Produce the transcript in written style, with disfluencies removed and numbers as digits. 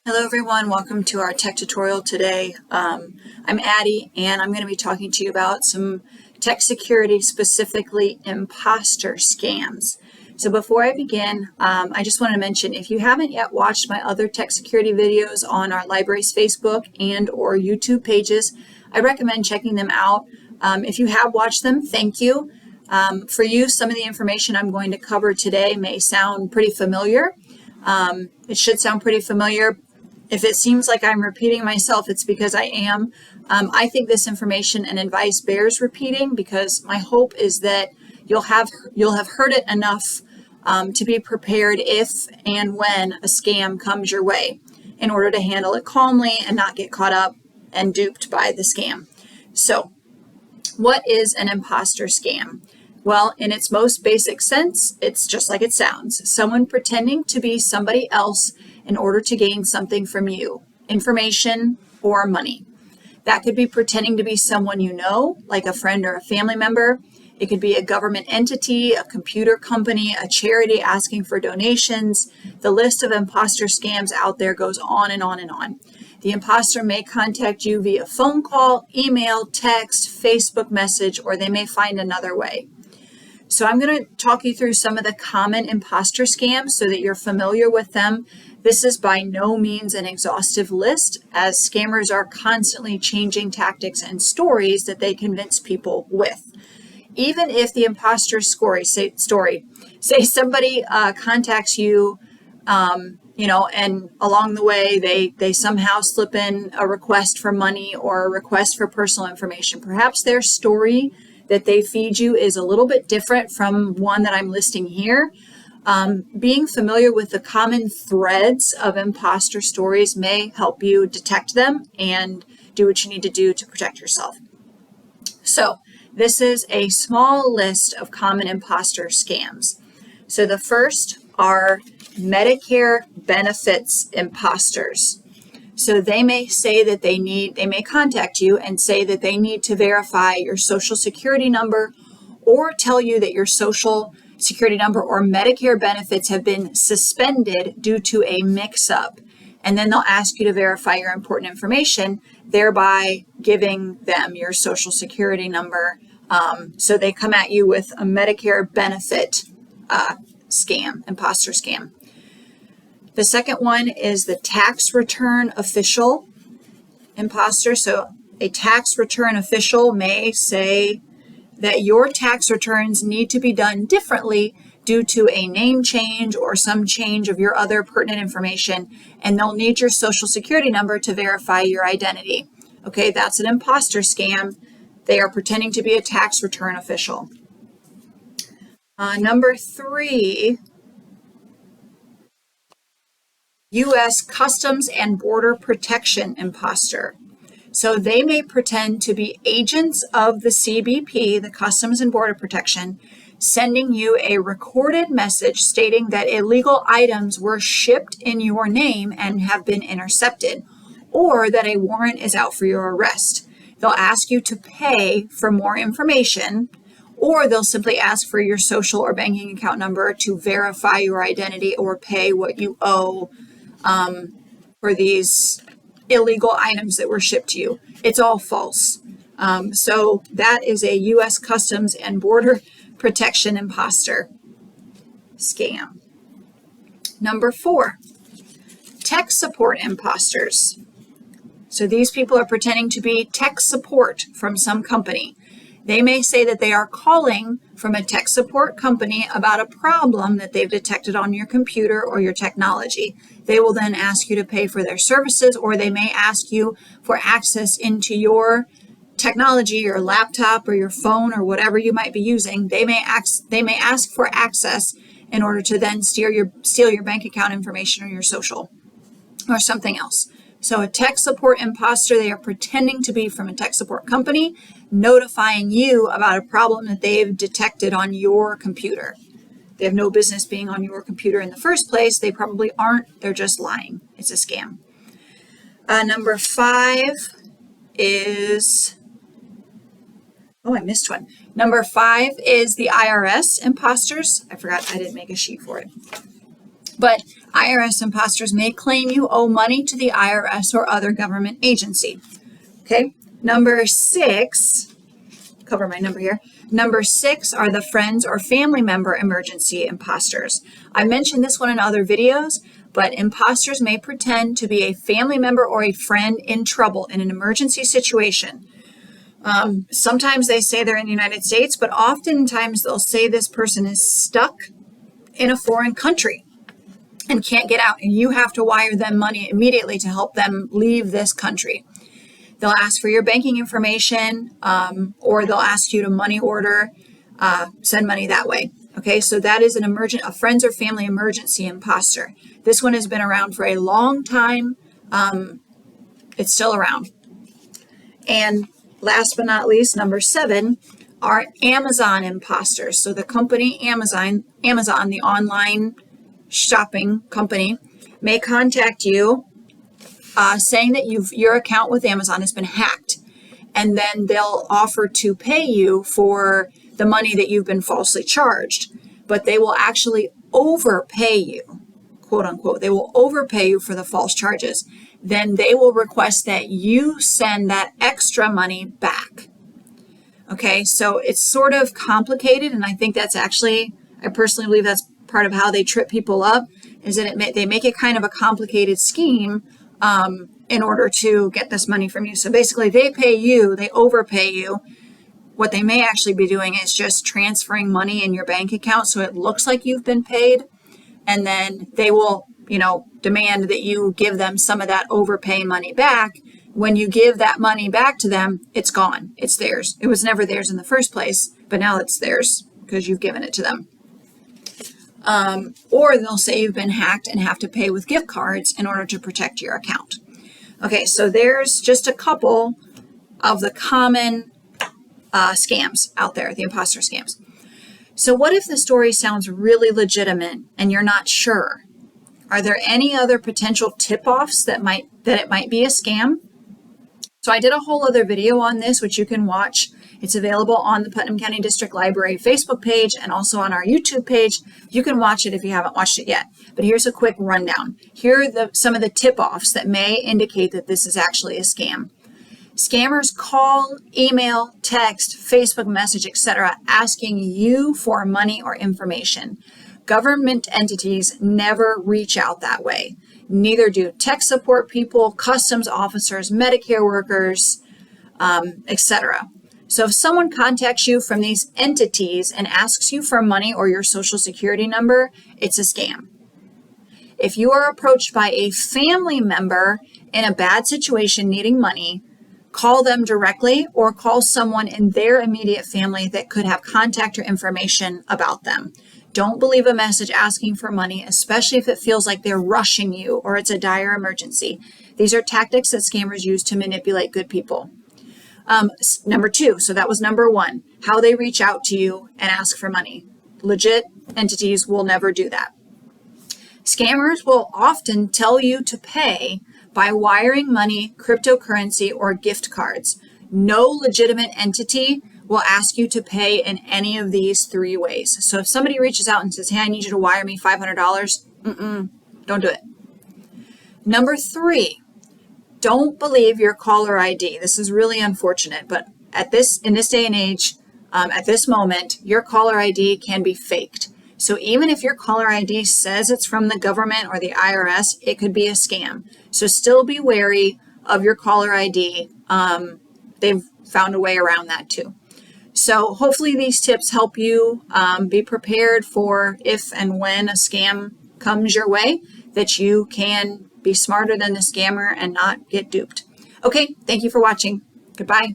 Hello everyone, welcome to our tech tutorial today. I'm Addie and I'm going to be talking to you about some tech security, specifically imposter scams. So before I begin, I just want to mention if you haven't yet watched my other tech security videos on our library's Facebook and or YouTube pages, I recommend checking them out. If you have watched them, thank you. For you, some of the information I'm going to cover today may sound pretty familiar. It should sound pretty familiar. If it seems like I'm repeating myself, it's because I am. I think this information and advice bears repeating because my hope is that you'll have heard it enough to be prepared if and when a scam comes your way in order to handle it calmly and not get caught up and duped by the scam. So, what is an imposter scam? Well, in its most basic sense, it's just like it sounds. Someone pretending to be somebody else in order to gain something from you, information or money. That could be pretending to be someone you know, like a friend or a family member. It could be a government entity, a computer company, a charity asking for donations. The list of imposter scams out there goes on and on and on. The imposter may contact you via phone call, email, text, Facebook message, or they may find another way. So I'm going to talk you through some of the common imposter scams so that you're familiar with them. This is by no means an exhaustive list, as scammers are constantly changing tactics and stories that they convince people with. Even if the imposter story, say somebody contacts you, and along the way they somehow slip in a request for money or a request for personal information. Perhaps their story that they feed you is a little bit different from one that I'm listing here. Being familiar with the common threads of imposter stories may help you detect them and do what you need to do to protect yourself. So this is a small list of common imposter scams. So the first are Medicare Benefits imposters. So they may say that they may contact you and say that they need to verify your social security number or tell you that your social security number or Medicare benefits have been suspended due to a mix-up. And then they'll ask you to verify your important information, thereby giving them your social security number. So they come at you with a Medicare benefit scam, imposter scam. The second one is the tax return official imposter. So a tax return official may say that your tax returns need to be done differently due to a name change or some change of your other pertinent information, and they'll need your social security number to verify your identity. Okay, that's an imposter scam. They are pretending to be a tax return official. Number 3, U.S. Customs and Border Protection imposter. So they may pretend to be agents of the CBP, the Customs and Border Protection, sending you a recorded message stating that illegal items were shipped in your name and have been intercepted, or that a warrant is out for your arrest. They'll ask you to pay for more information, or they'll simply ask for your social or banking account number to verify your identity or pay what you owe for these illegal items that were shipped to you. It's all false. So that is a U.S. Customs and Border Protection imposter scam. Number 4, tech support imposters. So these people are pretending to be tech support from some company. They may say that they are calling from a tech support company about a problem that they've detected on your computer or your technology. They will then ask you to pay for their services, or they may ask you for access into your technology, your laptop or your phone or whatever you might be using. They may ask for access in order to then steal your bank account information or your social or something else. So a tech support imposter, they are pretending to be from a tech support company, notifying you about a problem that they've detected on your computer. They have no business being on your computer in the first place. They probably aren't. They're just lying. It's a scam. Number 5 is, I missed one. Number 5 is the IRS imposters. I forgot I didn't make a sheet for it. But IRS imposters may claim you owe money to the IRS or other government agency. Okay, number 6, cover my number here. Number 6 are the friends or family member emergency imposters. I mentioned this one in other videos, but imposters may pretend to be a family member or a friend in trouble in an emergency situation. Sometimes they say they're in the United States, but oftentimes they'll say this person is stuck in a foreign country and can't get out, and you have to wire them money immediately to help them leave this country. They'll ask for your banking information, or they'll ask you to money order, send money that way. Okay, so that is a friends or family emergency imposter. This one has been around for a long time. It's still around. And last but not least, number 7 are Amazon imposters. So the company Amazon, the online shopping company, may contact you saying that your account with Amazon has been hacked, and then they'll offer to pay you for the money that you've been falsely charged, but they will actually overpay you, quote unquote. They will overpay you for the false charges. Then they will request that you send that extra money back. Okay, so it's sort of complicated, and I think that's actually, I personally believe that's part of how they trip people up, is that they make it kind of a complicated scheme in order to get this money from you. So basically they pay you, they overpay you. What they may actually be doing is just transferring money in your bank account so it looks like you've been paid, and then they will, demand that you give them some of that overpay money back. When you give that money back to them, it's gone. It's theirs. It was never theirs in the first place, but now it's theirs because you've given it to them. Or they'll say you've been hacked and have to pay with gift cards in order to protect your account. Okay, so there's just a couple of the common scams out there, the imposter scams. So what if the story sounds really legitimate and you're not sure? Are there any other potential tip-offs that it might be a scam? So I did a whole other video on this, which you can watch. It's available on the Putnam County District Library Facebook page and also on our YouTube page. You can watch it if you haven't watched it yet. But here's a quick rundown. Here are some of the tip-offs that may indicate that this is actually a scam. Scammers call, email, text, Facebook message, etc., asking you for money or information. Government entities never reach out that way. Neither do tech support people, customs officers, Medicare workers, etc. So if someone contacts you from these entities and asks you for money or your social security number, it's a scam. If you are approached by a family member in a bad situation needing money, call them directly or call someone in their immediate family that could have contact or information about them. Don't believe a message asking for money, especially if it feels like they're rushing you or it's a dire emergency. These are tactics that scammers use to manipulate good people. Number 2, so that was number 1, how they reach out to you and ask for money. Legit entities will never do that. Scammers will often tell you to pay by wiring money, cryptocurrency, or gift cards. No legitimate entity will ask you to pay in any of these 3 ways. So if somebody reaches out and says, hey, I need you to wire me $500, don't do it. Number 3, don't believe your caller ID. This is really unfortunate, but in this day and age, at this moment, your caller ID can be faked. So even if your caller ID says it's from the government or the IRS, it could be a scam. So still be wary of your caller ID. They've found a way around that too. So hopefully these tips help you be prepared for if and when a scam comes your way, that you can be smarter than the scammer and not get duped. Okay, thank you for watching. Goodbye.